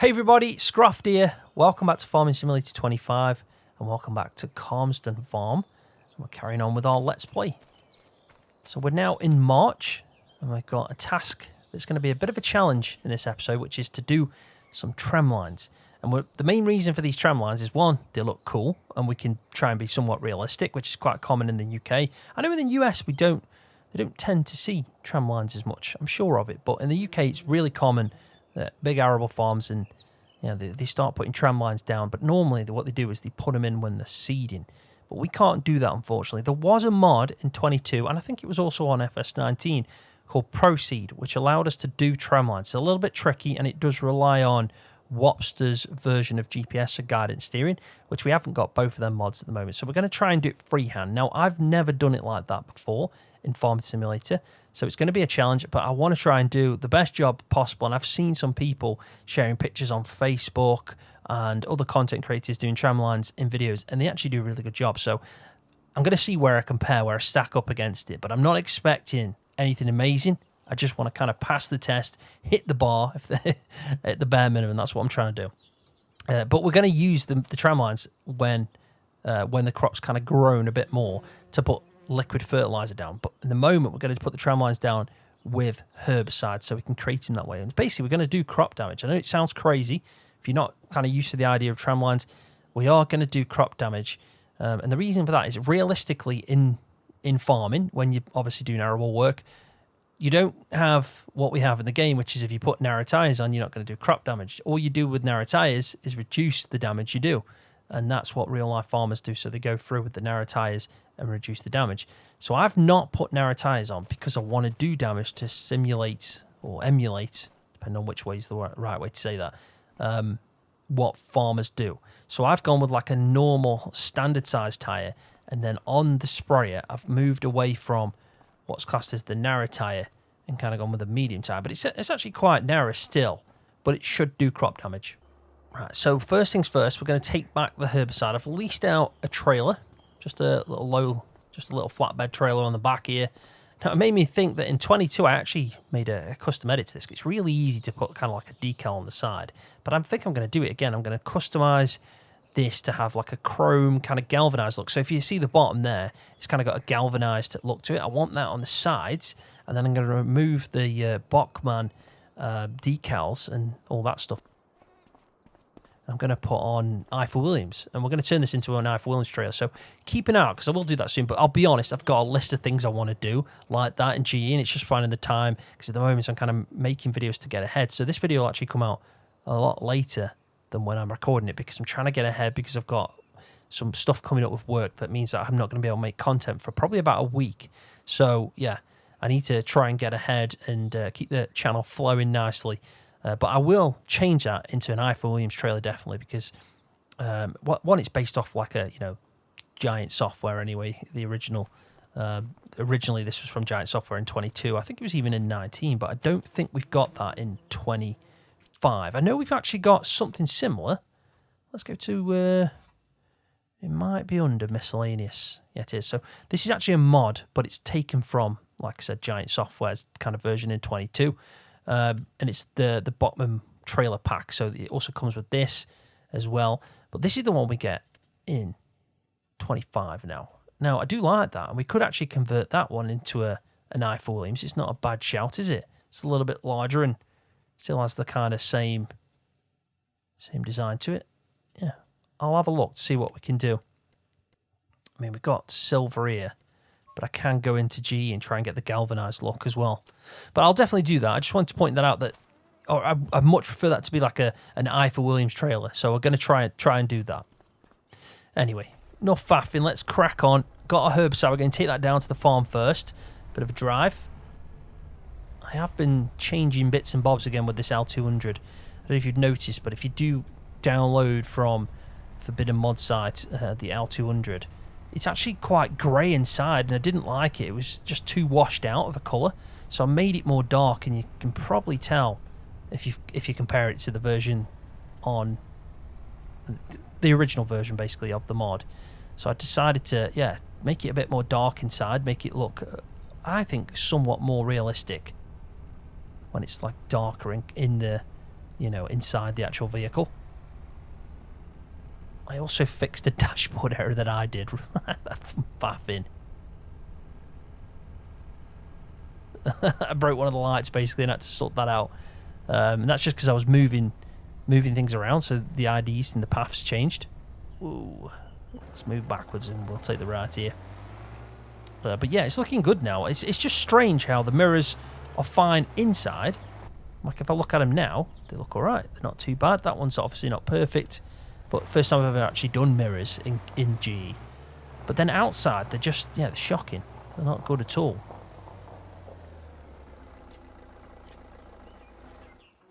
Hey everybody, Scroft here. Welcome back to Farming Simulator 25 and welcome back to Calmsden Farm. We're carrying on with our Let's Play. So we're now in March and we've got a task that's going to be a bit of a challenge in this episode, which is to do some tram lines. And the main reason for these tram lines is, one, they look cool and we can try and be somewhat realistic, which is quite common in the UK. I know in the US they don't tend to see tram lines as much, I'm sure of it, but in the UK it's really common that big arable farms and they start putting tram lines down, but normally what they do is they put them in when they're seeding. But we can't do that, unfortunately. There was a mod in 22, and I think it was also on FS19, called Proceed, which allowed us to do tram lines. It's a little bit tricky, and it does rely on Wopster's version of GPS for guidance steering, which we haven't got both of them mods at the moment. So we're going to try and do it freehand. Now, I've never done it like that before in Farming Simulator, so it's going to be a challenge, but I want to try and do the best job possible. And I've seen some people sharing pictures on Facebook and other content creators doing tram lines in videos, and they actually do a really good job. So I'm going to see where I stack up against it, but I'm not expecting anything amazing. I just want to kind of pass the test, hit the bar at the bare minimum. That's what I'm trying to do. But we're going to use the tram lines when the crop's kind of grown a bit more to put liquid fertilizer down. But in the moment, we're going to put the tram lines down with herbicide so we can create them that way. And basically, we're going to do crop damage. I know it sounds crazy if you're not kind of used to the idea of tram lines. We are going to do crop damage. And the reason for that is realistically in farming, when you're obviously doing arable work, you don't have what we have in the game, which is if you put narrow tyres on, you're not going to do crop damage. All you do with narrow tyres is reduce the damage you do. And that's what real-life farmers do. So they go through with the narrow tyres and reduce the damage. So I've not put narrow tyres on because I want to do damage to simulate or emulate, depending on which way is the right way to say that, what farmers do. So I've gone with like a normal standard size tyre, and then on the sprayer, I've moved away from what's classed as the narrow tyre and kind of gone with a medium tyre. But it's actually quite narrow still, but it should do crop damage. Right, so first things first, we're going to take back the herbicide. I've leased out a trailer, just a little flatbed trailer on the back here. Now, it made me think that in 22, I actually made a custom edit to this. It's really easy to put kind of like a decal on the side, but I think I'm going to do it again. I'm going to customize this to have like a chrome kind of galvanized look. So if you see the bottom there, it's kind of got a galvanized look to it. I want that on the sides, and then I'm going to remove the Bachmann decals and all that stuff. I'm going to put on Eiffel Williams, and we're going to turn this into an Eiffel Williams trailer. So keep an eye out, because I will do that soon. But I'll be honest, I've got a list of things I want to do like that in GE, and it's just finding the time, because at the moment I'm kind of making videos to get ahead. So this video will actually come out a lot later than when I'm recording it, because I'm trying to get ahead, because I've got some stuff coming up with work that means that I'm not going to be able to make content for probably about a week. So yeah, I need to try and get ahead and keep the channel flowing nicely. But I will change that into an Eiffel Williams trailer, definitely, because one, it's based off like a Giant Software anyway. The originally this was from Giant Software in 22. I think it was even in 19, but I don't think we've got that in 25. I know we've actually got something similar. Let's go to it might be under miscellaneous. Yeah, it is. So this is actually a mod, but it's taken from, like I said, Giant Software's kind of version in 22. And it's the Bachmann trailer pack, so it also comes with this as well. But this is the one we get in 25 now. Now, I do like that, and we could actually convert that one into an Eiffel Williams. It's not a bad shout, is it? It's a little bit larger and still has the kind of same design to it. Yeah, I'll have a look to see what we can do. I mean, we've got silver here, but I can go into GE and try and get the galvanized look as well. But I'll definitely do that. I just wanted to point that out, that I much prefer that to be like an Eiffel Williams trailer. So we're going to try and do that. Anyway, enough faffing. Let's crack on. Got a herbicide. We're going to take that down to the farm first. Bit of a drive. I have been changing bits and bobs again with this L200. I don't know if you've noticed, but if you do download from Forbidden Mod site, the L200, it's actually quite grey inside, and I didn't like it. It was just too washed out of a colour. So I made it more dark, and you can probably tell if you compare it to the version on the original version, basically, of the mod. So I decided to, make it a bit more dark inside, make it look, I think, somewhat more realistic when it's like darker in the you know, inside the actual vehicle. I also fixed a dashboard error that I did. Faffing. I broke one of the lights basically and had to sort that out. And that's just because I was moving things around, so the IDs and the paths changed. Ooh, let's move backwards and we'll take the right here. But yeah, it's looking good now. It's just strange how the mirrors are fine inside. Like if I look at them now, they look alright. They're not too bad. That one's obviously not perfect. But first time I've ever actually done mirrors in GE. But then outside, they're just, yeah, they're shocking. They're not good at all.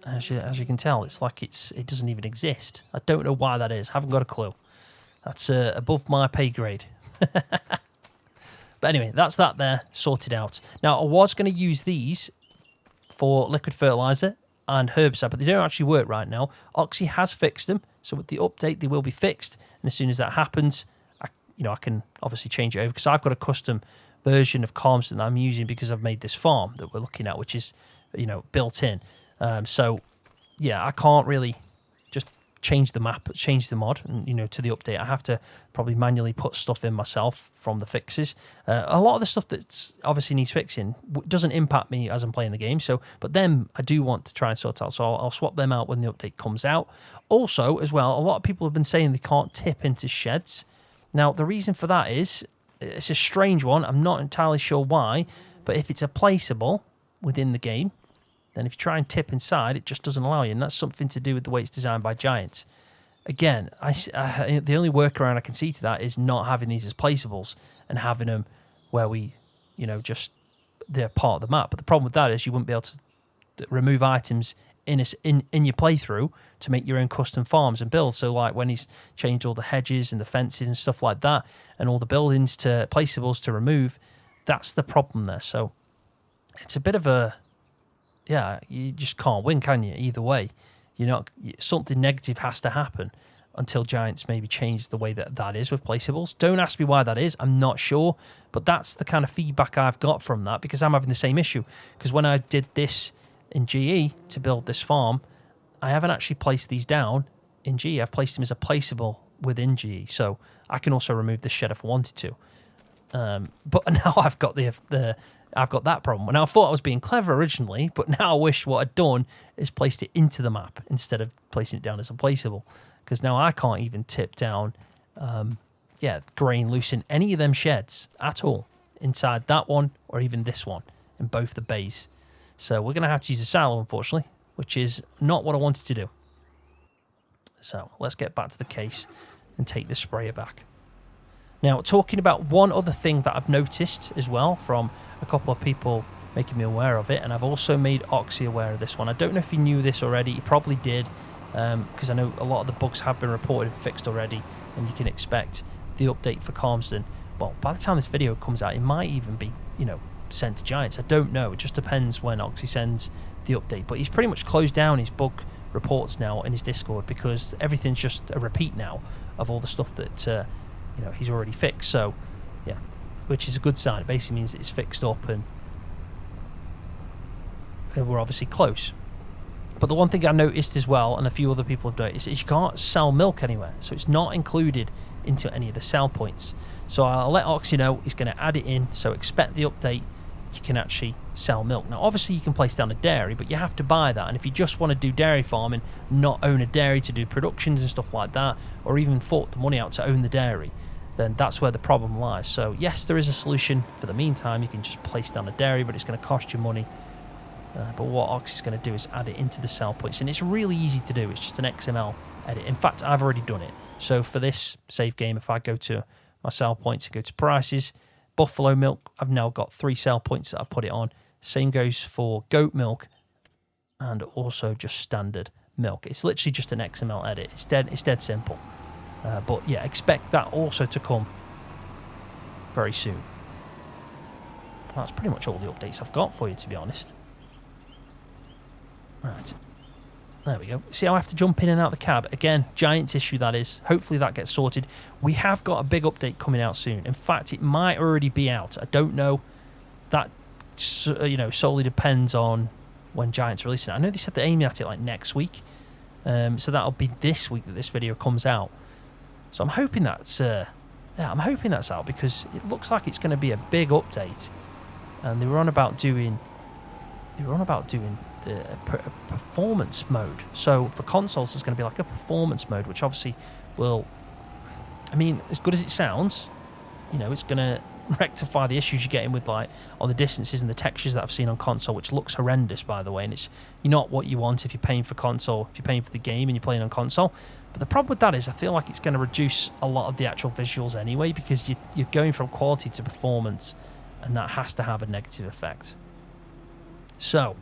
As you can tell, it's like it doesn't even exist. I don't know why that is. I haven't got a clue. That's above my pay grade. But anyway, that's that there, sorted out. Now, I was going to use these for liquid fertilizer and herbicide, but they don't actually work right now. Oxy has fixed them, so with the update, they will be fixed. And as soon as that happens, I can obviously change it over, because I've got a custom version of Calmsden that I'm using because I've made this farm that we're looking at, which is, you know, built in. So, yeah, I can't really just change the map, change the mod, and, you know, to the update. I have to probably manually put stuff in myself from the fixes. A lot of the stuff that's obviously needs fixing doesn't impact me as I'm playing the game. So, but them I do want to try and sort out. So I'll swap them out when the update comes out. Also, as well, a lot of people have been saying they can't tip into sheds. Now, the reason for that is, it's a strange one. I'm not entirely sure why, but if it's a placeable within the game, then if you try and tip inside, it just doesn't allow you. And that's something to do with the way it's designed by Giants. Again, the only workaround I can see to that is not having these as placeables and having them where we, you know, just, they're part of the map. But the problem with that is you wouldn't be able to remove items in your playthrough to make your own custom farms and builds. So like when he's changed all the hedges and the fences and stuff like that, and all the buildings to placeables to remove, that's the problem there. So it's a bit of a, yeah, you just can't win, can you? Either way, something negative has to happen until Giants maybe change the way that is with placeables. Don't ask me why that is. I'm not sure, but that's the kind of feedback I've got from that, because I'm having the same issue. Because when I did this in GE to build this farm, I haven't actually placed these down in GE. I've placed them as a placeable within GE, so I can also remove this shed if I wanted to. But now I've got I've got that problem. Now, I thought I was being clever originally, but now I wish what I'd done is placed it into the map instead of placing it down as a placeable. Because now I can't even tip down, grain loose in any of them sheds at all. Inside that one or even this one in both the bays. So we're going to have to use a saddle, unfortunately, which is not what I wanted to do. So let's get back to the case and take the sprayer back. Now, talking about one other thing that I've noticed as well from a couple of people making me aware of it, and I've also made Oxy aware of this one. I don't know if he knew this already. He probably did, because I know a lot of the bugs have been reported and fixed already, and you can expect the update for Calmsden. Well, by the time this video comes out, it might even be, sent to Giants. I don't know. It just depends when Oxy sends the update. But he's pretty much closed down his bug reports now in his Discord, because everything's just a repeat now of all the stuff that he's already fixed. So yeah, which is a good sign. It basically means it's fixed up and we're obviously close. But the one thing I noticed as well, and a few other people have noticed, is you can't sell milk anywhere. So it's not included into any of the sell points. So I'll let Oxy know he's going to add it in. So expect the update. You can actually sell milk. Now, obviously, you can place down a dairy, but you have to buy that. And if you just want to do dairy farming, not own a dairy to do productions and stuff like that, or even fork the money out to own the dairy, then that's where the problem lies. So, yes, there is a solution for the meantime. You can just place down a dairy, but it's going to cost you money. But what Oxy's going to do is add it into the sell points. And it's really easy to do. It's just an XML edit. In fact, I've already done it. So for this save game, if I go to my sell points and go to prices, buffalo milk, I've now got 3 sell points that I've put it on. Same goes for goat milk and also just standard milk. It's literally just an XML edit. It's dead simple. But yeah, expect that also to come very soon. That's pretty much all the updates I've got for you, to be honest. Right. There we go. See how I have to jump in and out the cab? Again, Giants issue that is. Hopefully that gets sorted. We have got a big update coming out soon. In fact, it might already be out. I don't know. That, solely depends on when Giants release it. I know they said they're aiming at it like next week. So that'll be this week that this video comes out. So I'm hoping that's out, because it looks like it's going to be a big update. And they were on about doing the performance mode. So for consoles, there's going to be like a performance mode, which obviously will, I mean, as good as it sounds, you know, it's going to rectify the issues you're getting with, like, on the distances and the textures that I've seen on console, which looks horrendous, by the way, and it's not what you want if you're paying for console, if you're paying for the game and you're playing on console. But the problem with that is I feel like it's going to reduce a lot of the actual visuals anyway, because you're going from quality to performance, and that has to have a negative effect. So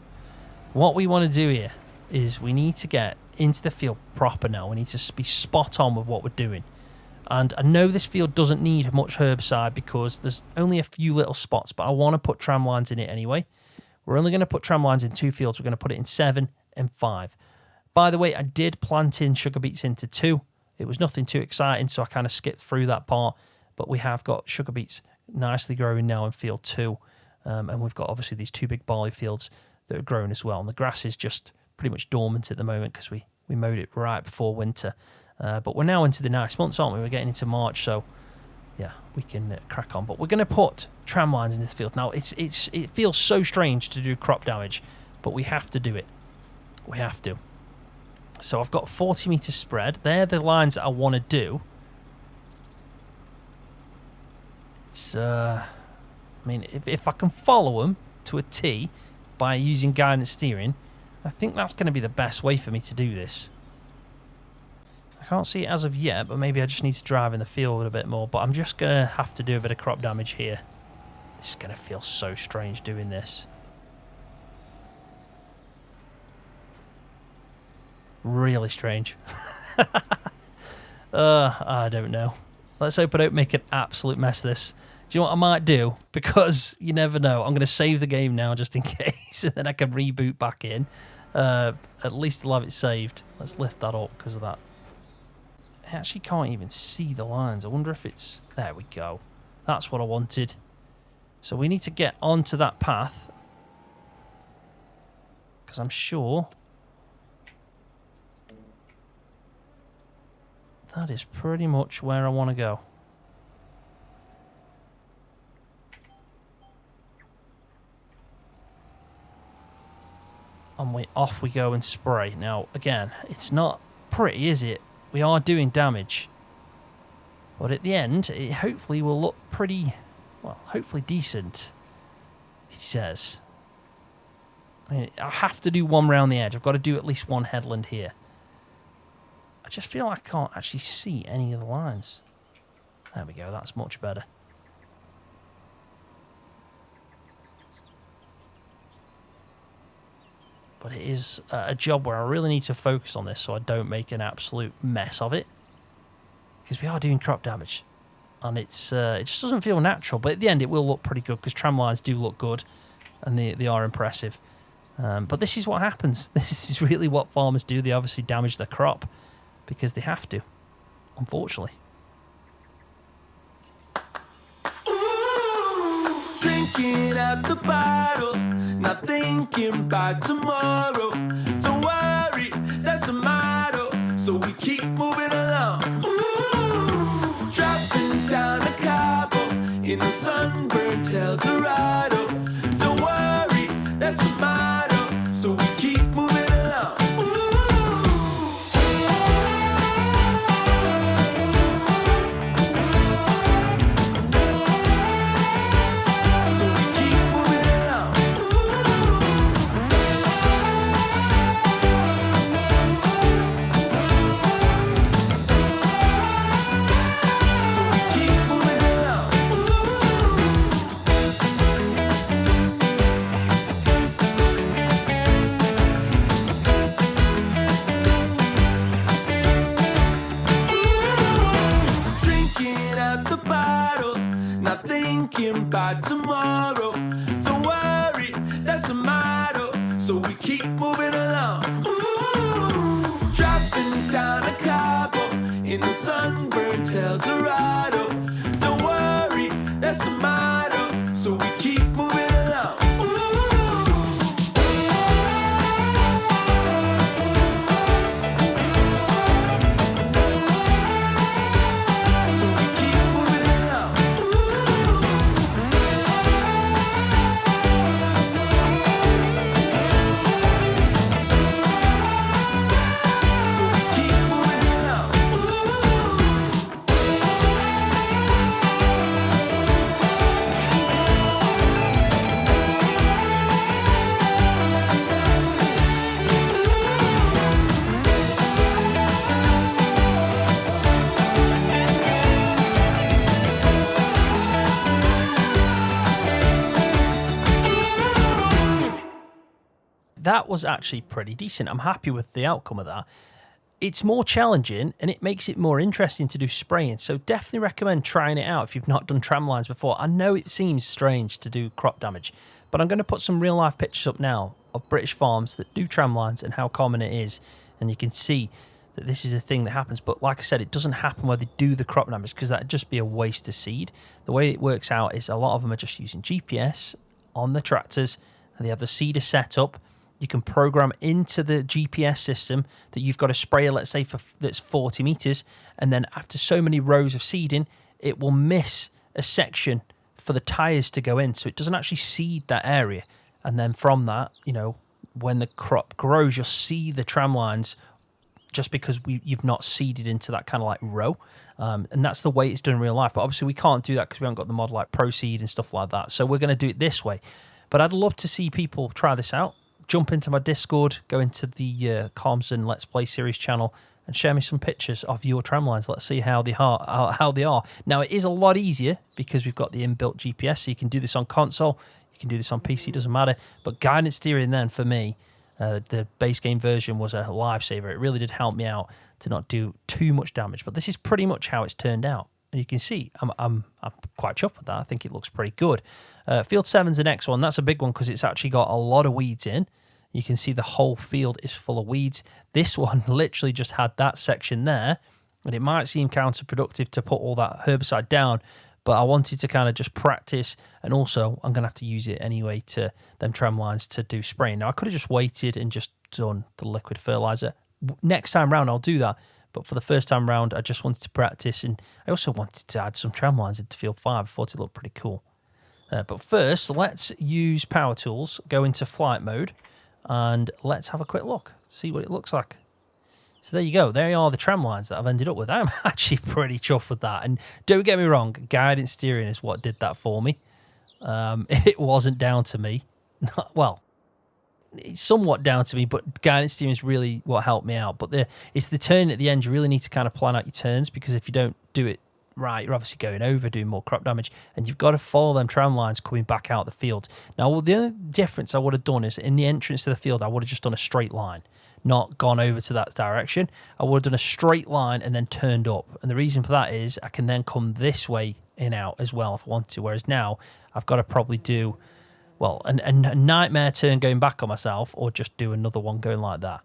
what we want to do here is we need to get into the field proper now. We need to be spot on with what we're doing. And I know this field doesn't need much herbicide because there's only a few little spots, but I want to put tram lines in it anyway. We're only going to put tram lines in 2 fields. We're going to put it in 7 and 5. By the way, I did plant in sugar beets into 2. It was nothing too exciting, so I kind of skipped through that part. But we have got sugar beets nicely growing now in field 2. And we've got obviously these 2 big barley fields that are growing as well. And the grass is just pretty much dormant at the moment because we mowed it right before winter. But we're now into the nice months, aren't we? We're getting into March, so yeah, we can crack on. But we're going to put tram lines in this field. Now, it feels so strange to do crop damage, but we have to do it. We have to. So I've got 40 metre spread. They're the lines that I want to do. It's, I mean, if I can follow them to a T by using guidance steering, I think that's going to be the best way for me to do this. I can't see it as of yet, but maybe I just need to drive in the field a bit more. But I'm just going to have to do a bit of crop damage here. This is going to feel so strange doing this. Really strange. I don't know. Let's hope I don't make an absolute mess of this. Do you know what I might do? Because you never know. I'm going to save the game now just in case, and then I can reboot back in. At least I'll have it saved. Let's lift that up because of that. I actually can't even see the lines. I wonder if it's... There we go. That's what I wanted. So we need to get onto that path, because I'm sure that is pretty much where I want to go. And off we go and spray. Now, again, it's not pretty, is it? We are doing damage. But at the end, it hopefully will look pretty, well, hopefully decent, he says. I mean, I have to do one round the edge. I've got to do at least one headland here. I just feel like I can't actually see any of the lines. There we go, that's much better. But it is a job where I really need to focus on this so I don't make an absolute mess of it. Because we are doing crop damage. And it just doesn't feel natural. But at the end it will look pretty good because tram lines do look good. And they are impressive. But this is what happens. This is really what farmers do. They obviously damage their crop. Because they have to. Unfortunately. Drinking at the bottle, not thinking about tomorrow. Don't worry, that's a motto. So we keep moving along. Driving down the Cabo in a sunburned Eldorado. Don't worry, that's a motto. So we keep moving along. By tomorrow, don't worry, that's a motto. So we keep moving along. Driving down a Cabo in a sunburned Eldorado. Don't worry, that's a motto. So we keep moving along. that was actually pretty decent. I'm happy with the outcome of that. It's more challenging and it makes it more interesting to do spraying. So definitely recommend trying it out if you've not done tram lines before. I know it seems strange to do crop damage, but I'm going to put some real life pictures up now of British farms that do tram lines and how common it is. And you can see that this is a thing that happens. But like I said, it doesn't happen where they do the crop damage because that'd just be a waste of seed. The way it works out is a lot of them are just using GPS on the tractors and they have the seeder set up. You can program into the GPS system that you've got a sprayer, let's say, that's 40 meters. And then after so many rows of seeding, it will miss a section for the tires to go in. So it doesn't actually seed that area. And then from that, you know, when the crop grows, you'll see the tram lines just because you've not seeded into that kind of like row. And that's the way it's done in real life. But obviously we can't do that because we haven't got the mod like ProSeed and stuff like that. So we're going to do it this way. But I'd love to see people try this out. Jump into my Discord, go into the Calmsden Let's Play series channel and share me some pictures of your tram lines. Let's see how they are. Now, it is a lot easier because we've got the inbuilt GPS, so you can do this on console, you can do this on PC, doesn't matter. But guidance steering then, for me, the base game version was a lifesaver. It really did help me out to not do too much damage. But this is pretty much how it's turned out. And you can see I'm quite chuffed with that. I think it looks pretty good. Field 7's the next one. That's a big one because it's actually got a lot of weeds in. You can see the whole field is full of weeds. This one literally just had that section there, and it might seem counterproductive to put all that herbicide down, but I wanted to kind of just practice, and also I'm going to have to use it anyway to them tram lines to do spraying. Now, I could have just waited and just done the liquid fertilizer. Next time round, I'll do that, but for the first time round, I just wanted to practice, and I also wanted to add some tram lines into field 5. I thought it looked pretty cool. But first, let's use power tools, go into flight mode, and let's have a quick look, see what it looks like. So there you go. There are the tram lines that I've ended up with. I'm actually pretty chuffed with that. And don't get me wrong, guidance steering is what did that for me. It wasn't down to me. Well, it's somewhat down to me, but guidance steering is really what helped me out. But it's the turn at the end. You really need to kind of plan out your turns, because if you don't do it right, you're obviously going over, doing more crop damage, and you've got to follow them tram lines coming back out the field. Now, well, the only difference I would have done is in the entrance to the field, I would have just done a straight line, not gone over to that direction. I would have done a straight line and then turned up. And the reason for that is I can then come this way in out as well if I want to, whereas now I've got to probably do, well, a nightmare turn going back on myself, or just do another one going like that.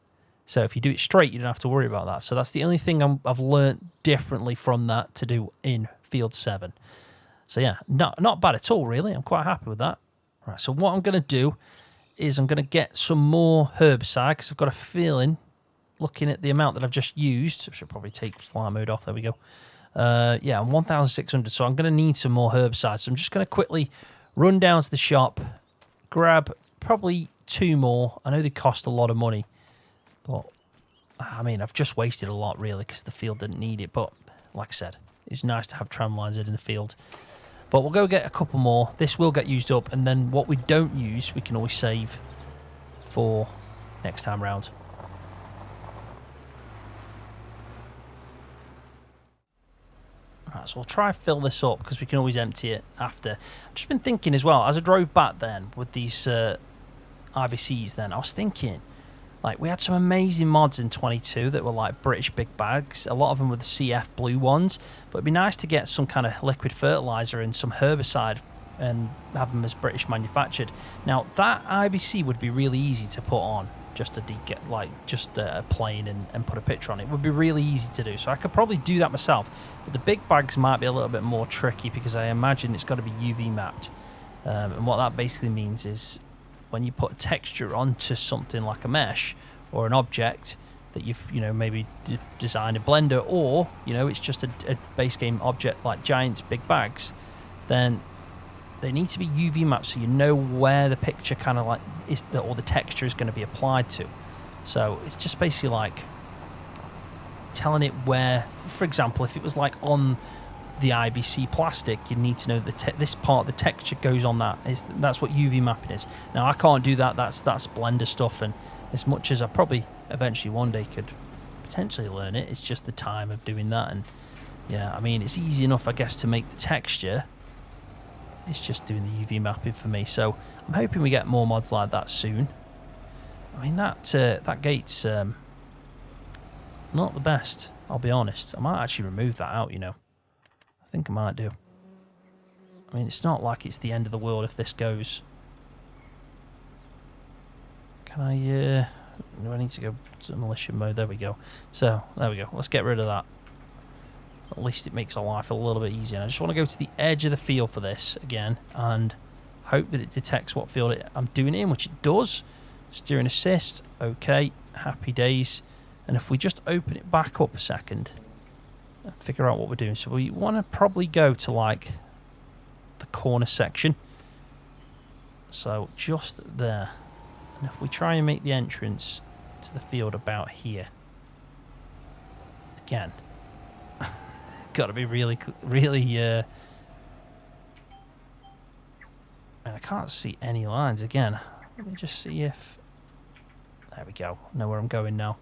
So if you do it straight, you don't have to worry about that. So that's the only thing I've learnt differently from that to do in Field 7. So yeah, not bad at all, really. I'm quite happy with that. Right, so what I'm going to do is I'm going to get some more herbicide, because I've got a feeling, looking at the amount that I've just used, I should probably take fly mode off. There we go. Yeah, I'm 1,600, so I'm going to need some more herbicide. So I'm just going to quickly run down to the shop, grab probably 2 more. I know they cost a lot of money, but I mean, I've just wasted a lot, really, because the field didn't need it. But like I said, it's nice to have tram lines in the field. But we'll go get a couple more. This will get used up, and then what we don't use, we can always save for next time round. Right, so we'll try and fill this up, because we can always empty it after. I've just been thinking as well, as I drove back then with these IBCs then, I was thinking, like, we had some amazing mods in 22 that were like British big bags. A lot of them were the CF blue ones. But it'd be nice to get some kind of liquid fertilizer and some herbicide and have them as British manufactured. Now, that IBC would be really easy to put on, just a plane and put a picture on it. It would be really easy to do. So I could probably do that myself. But the big bags might be a little bit more tricky, because I imagine it's got to be UV mapped. And what that basically means is, when you put a texture onto something like a mesh or an object that you've maybe designed a blender, or it's just a base game object like Giant's big bags, then they need to be UV mapped, so you know where the picture kind of like is, or the texture is going to be applied to. So it's just basically like telling it where, for example, if it was like on the IBC plastic, you need to know this part of the texture goes on that. That's what UV mapping is. Now, I can't do that. That's blender stuff, and as much as I probably eventually one day could potentially learn it, it's just the time of doing that. And yeah, I mean, it's easy enough, I guess, to make the texture. It's just doing the UV mapping for me. So I'm hoping we get more mods like that soon. I mean, that gate's not the best, I'll be honest. I might actually remove that out, you know. I think I might do. I mean, it's not like it's the end of the world if this goes. Can I, do I need to go to demolition mode? There we go. So, there we go. Let's get rid of that. At least it makes our life a little bit easier. And I just want to go to the edge of the field for this again and hope that it detects what field I'm doing it in, which it does. Steering assist, okay, happy days. And if we just open it back up a second and figure out what we're doing. So we want to probably go to like the corner section. So just there. And if we try and make the entrance to the field about here. Again. Got to be really, and I can't see any lines again. Let me just see if... There we go. I know where I'm going now.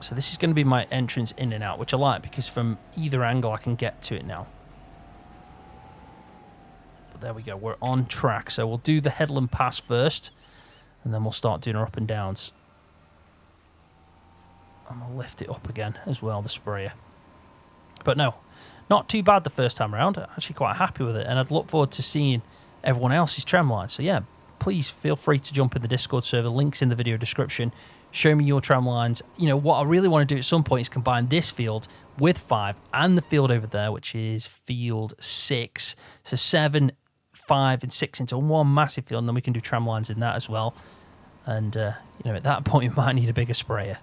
So this is going to be my entrance in and out, which I like because from either angle I can get to it now. But there we go. We're on track. So we'll do the headland pass first, and then we'll start doing our up and downs. I'm going to lift it up again as well, the sprayer. But no, not too bad the first time around. I'm actually quite happy with it, and I'd look forward to seeing everyone else's tram lines. So yeah, please feel free to jump in the Discord server. Links in the video description. Show me your tram lines. You know, what I really want to do at some point is combine this field with 5 and the field over there, which is field 6. So 7, 5, and 6 into one massive field, and then we can do tram lines in that as well. And, you know, at that point, we might need a bigger sprayer.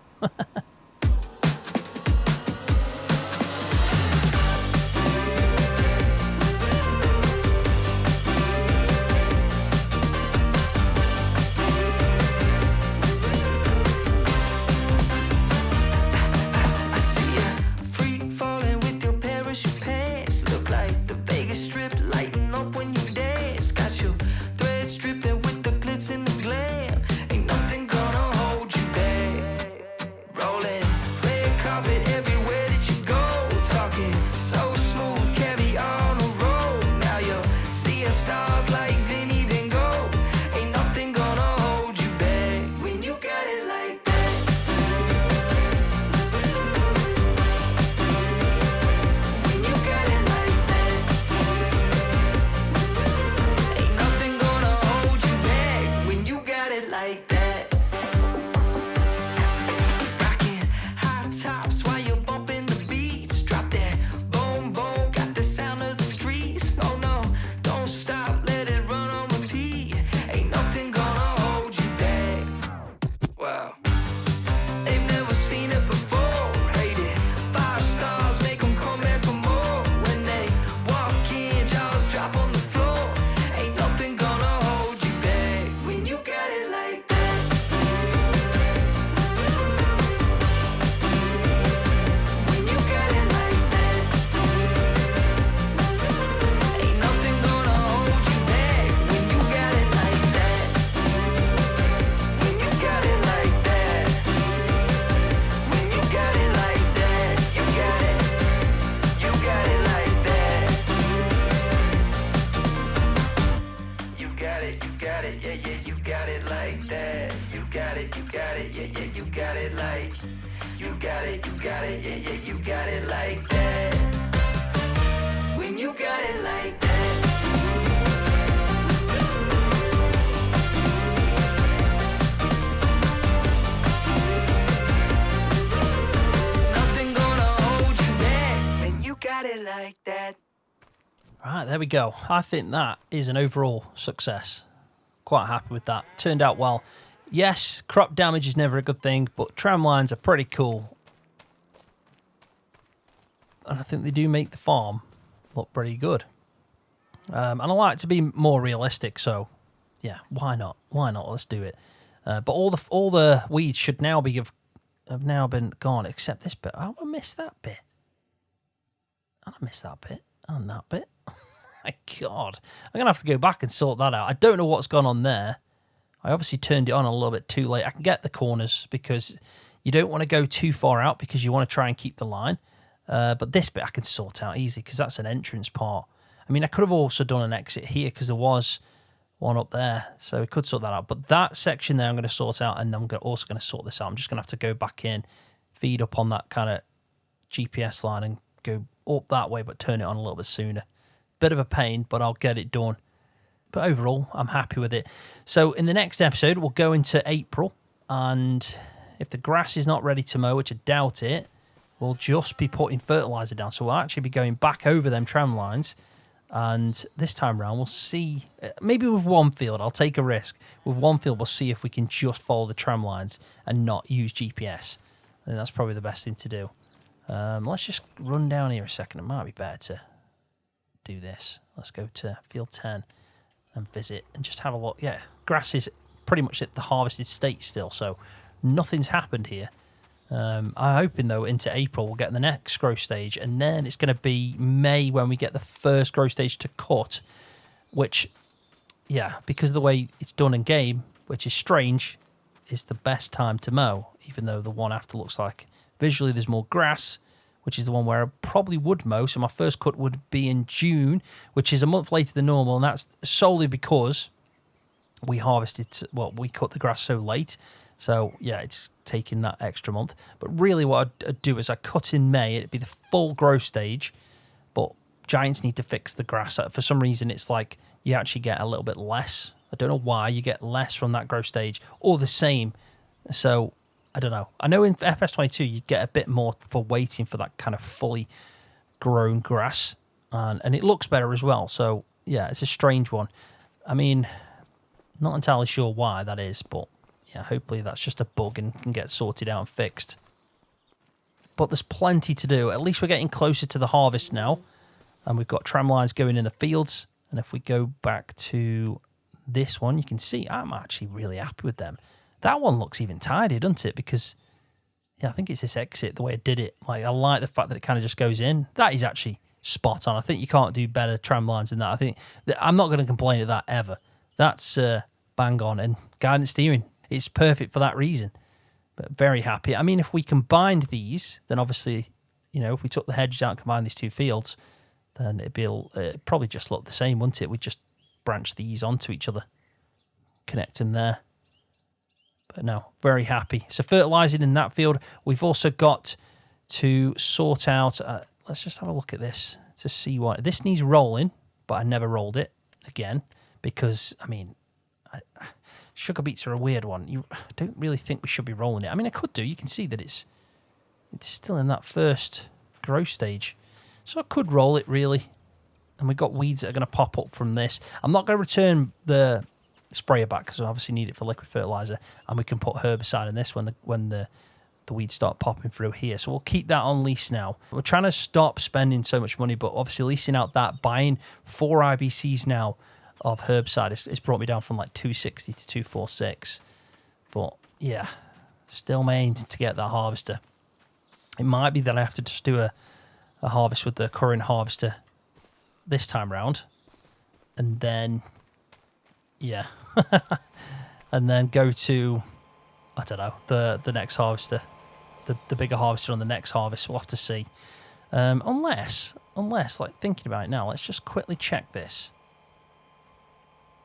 Right, there we go. I think that is an overall success. Quite happy with that. Turned out well. Yes, crop damage is never a good thing, but tram lines are pretty cool. And I think they do make the farm look pretty good. And I like to be more realistic, so yeah, why not? Why not? Let's do it. But all the weeds should now have now been gone, except this bit. Oh, I missed that bit. I missed that bit. And that bit. My God. I'm going to have to go back and sort that out. I don't know what's gone on there. I obviously turned it on a little bit too late. I can get the corners because you don't want to go too far out because you want to try and keep the line. But this bit I can sort out easy because that's an entrance part. I mean, I could have also done an exit here because there was one up there. So we could sort that out. But that section there I'm going to sort out, and I'm also going to sort this out. I'm just going to have to go back in, feed up on that kind of GPS line and go up that way, but turn it on a little bit sooner. Bit of a pain, but I'll get it done. But overall, I'm happy with it. So in the next episode, we'll go into April, and if the grass is not ready to mow, which I doubt it, we'll just be putting fertiliser down. So we'll actually be going back over them tram lines, and this time round we'll see, maybe with one field, I'll take a risk. With one field, we'll see if we can just follow the tram lines and not use GPS. I think that's probably the best thing to do. Let's just run down here a second. It might be better to do this. Let's go to field 10 and visit and just have a look. Yeah, grass is pretty much at the harvested state still, so nothing's happened here. I'm hoping, though, into April we'll get the next growth stage, and then it's going to be May when we get the first growth stage to cut, which, yeah, because of the way it's done in game, which is strange, is the best time to mow, even though the one after looks like visually there's more grass, which is the one where I probably would mow. So my first cut would be in June, which is a month later than normal, and that's solely because we we cut the grass so late. So, yeah, it's taking that extra month. But really what I'd do is I cut in May. It'd be the full growth stage, but Giants need to fix the grass. For some reason, it's like you actually get a little bit less. I don't know why you get less from that growth stage, or the same. So, I don't know. I know in FS22 you get a bit more for waiting for that kind of fully grown grass, and it looks better as well. So, yeah, it's a strange one. I mean, not entirely sure why that is, but yeah, hopefully that's just a bug and can get sorted out and fixed. But there's plenty to do. At least we're getting closer to the harvest now, and we've got tram lines going in the fields. And if we go back to this one, you can see I'm actually really happy with them. That one looks even tidy, doesn't it? Because, yeah, I think it's this exit, the way it did it. Like, I like the fact that it kind of just goes in. That is actually spot on. I think you can't do better tram lines than that. I think I'm not going to complain at that ever. That's bang on. And guidance steering, it's perfect for that reason. But very happy. I mean, if we combined these, then obviously, you know, if we took the hedges out and combined these two fields, then it'd probably just look the same, wouldn't it? We'd just branch these onto each other, connect them there. But no, very happy. So fertilising in that field. We've also got to sort out, let's just have a look at this to see what, this needs rolling, but I never rolled it again because, I mean, sugar beets are a weird one. I don't really think we should be rolling it. I mean, I could do. You can see that it's still in that first growth stage. So I could roll it, really. And we've got weeds that are going to pop up from this. I'm not going to return the sprayer back because we obviously need it for liquid fertiliser, and we can put herbicide in this when the weeds start popping through here. So we'll keep that on lease now. We're trying to stop spending so much money, but obviously leasing out that, buying 4 IBCs now of herbicide, it's brought me down from like 260 to 246. But yeah, still my aim to get that harvester. It might be that I have to just do a harvest with the current harvester this time round, and then yeah, and then go to, I don't know, the next harvester, the bigger harvester on the next harvest. We'll have to see. Unless, like, thinking about it now, let's just quickly check this.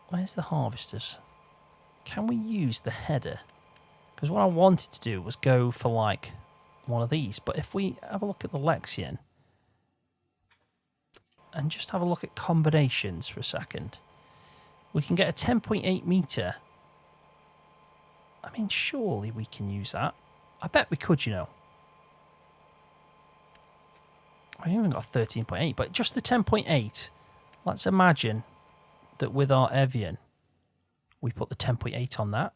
Where's the harvesters? Can we use the header? Because what I wanted to do was go for, like, one of these. But if we have a look at the Lexion and just have a look at combinations for a second, we can get a 10.8 metre. I mean, surely we can use that. I bet we could, you know. I even got a 13.8, but just the 10.8. Let's imagine that with our Evian, we put the 10.8 on that.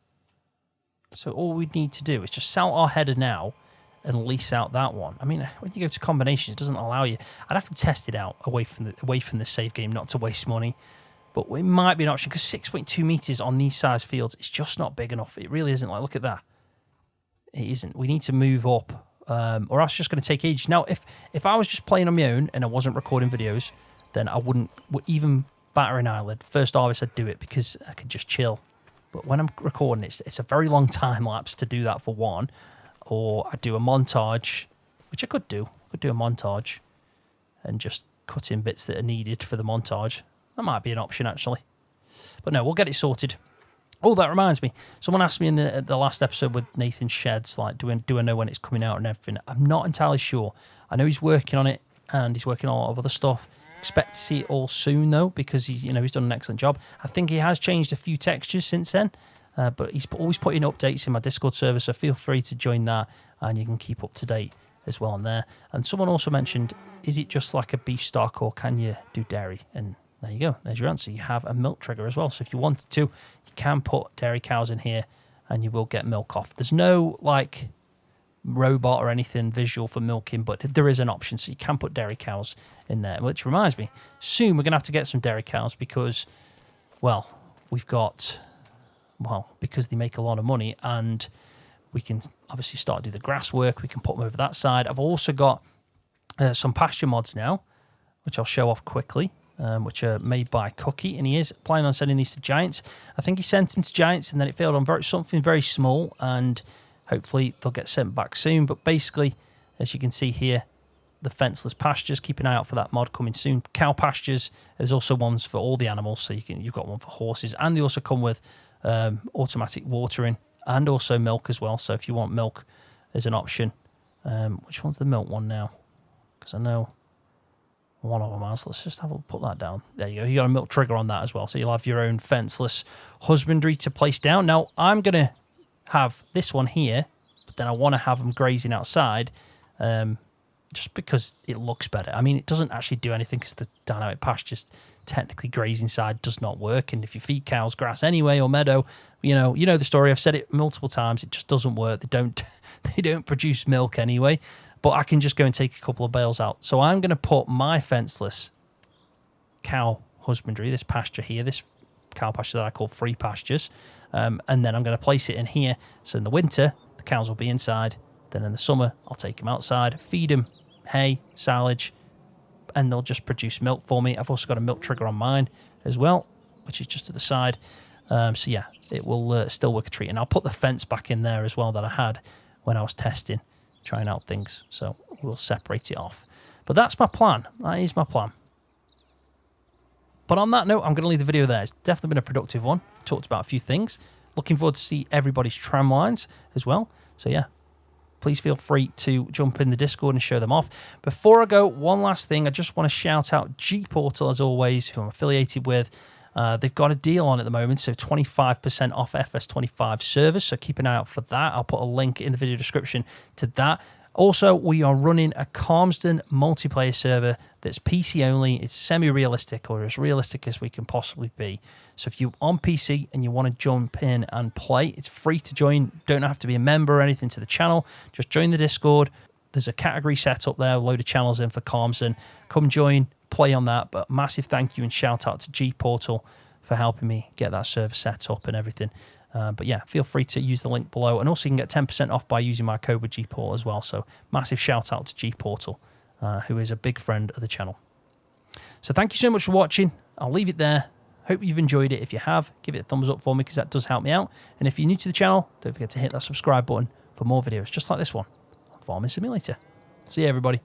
So all we need to do is just sell our header now and lease out that one. I mean, when you go to combinations, it doesn't allow you. I'd have to test it out away from the save game, not to waste money. But it might be an option because 6.2 metres on these size fields is just not big enough. It really isn't. Like, look at that. It isn't. We need to move up, or else it's just going to take ages. Now, if I was just playing on my own and I wasn't recording videos, then I wouldn't even batter an eyelid. First harvest, I'd do it because I could just chill. But when I'm recording, it's a very long time lapse to do that for one. Or I'd do a montage, which I could do. I could do a montage and just cut in bits that are needed for the montage. That might be an option, actually. But no, we'll get it sorted. Oh, that reminds me. Someone asked me in the last episode with Nathan Sheds, like, do I know when it's coming out and everything? I'm not entirely sure. I know he's working on it, and he's working on a lot of other stuff. Expect to see it all soon, though, because he's done an excellent job. I think he has changed a few textures since then, but he's always putting updates in my Discord server, so feel free to join that, and you can keep up to date as well on there. And someone also mentioned, is it just like a beef stock, or can you do dairy? And there you go. There's your answer. You have a milk trigger as well. So if you wanted to, you can put dairy cows in here and you will get milk off. There's no like robot or anything visual for milking, but there is an option. So you can put dairy cows in there, which reminds me, soon we're going to have to get some dairy cows because, well, because they make a lot of money and we can obviously start to do the grass work. We can put them over that side. I've also got some pasture mods now, which I'll show off quickly. Which are made by Cookie, and he is planning on sending these to Giants. I think he sent them to Giants, and then it failed on something very small, and hopefully they'll get sent back soon. But basically, as you can see here, the fenceless pastures, keep an eye out for that mod coming soon. Cow pastures, there's also ones for all the animals, so you've got one for horses, and they also come with automatic watering and also milk as well. So if you want milk as an option, which one's the milk one now? Because I know one of them has. Let's just put that down. There you go. You got a milk trigger on that as well. So you'll have your own fenceless husbandry to place down. Now, I'm going to have this one here, but then I want to have them grazing outside just because it looks better. I mean, it doesn't actually do anything because the dynamic pasture, technically grazing side does not work. And if you feed cows grass anyway or meadow, you know the story. I've said it multiple times. It just doesn't work. They don't produce milk anyway. But I can just go and take a couple of bales out. So I'm going to put my fenceless cow husbandry, this pasture here, this cow pasture that I call free pastures, and then I'm going to place it in here. So in the winter, the cows will be inside. Then in the summer, I'll take them outside, feed them hay, silage, and they'll just produce milk for me. I've also got a milk trigger on mine as well, which is just to the side. So yeah, it will still work a treat. And I'll put the fence back in there as well that I had when I was testing, trying out things, so we'll separate it off. But that's my plan. That is my plan. But on that note, I'm going to leave the video there. It's definitely been a productive one. Talked about a few things. Looking forward to see everybody's tram lines as well. So yeah, please feel free to jump in the Discord and show them off. Before I go, one last thing. I just want to shout out G-Portal, as always, who I'm affiliated with. They've got a deal on at the moment, so 25% off FS25 servers, so keep an eye out for that. I'll put a link in the video description to that. Also, we are running a Calmsden multiplayer server that's PC only. It's semi-realistic, or as realistic as we can possibly be. So if you're on PC and you want to jump in and play, it's free to join. Don't have to be a member or anything to the channel. Just join the Discord. There's a category set up there, a load of channels in for Calmsden. Come join, play on that. But massive thank you and shout out to G-Portal for helping me get that server set up and everything. But yeah, feel free to use the link below. And also you can get 10% off by using my code with G-Portal as well. So massive shout out to G-Portal, who is a big friend of the channel. So thank you so much for watching. I'll leave it there. Hope you've enjoyed it. If you have, give it a thumbs up for me because that does help me out. And if you're new to the channel, don't forget to hit that subscribe button for more videos just like this one on Farming Simulator. See you, everybody.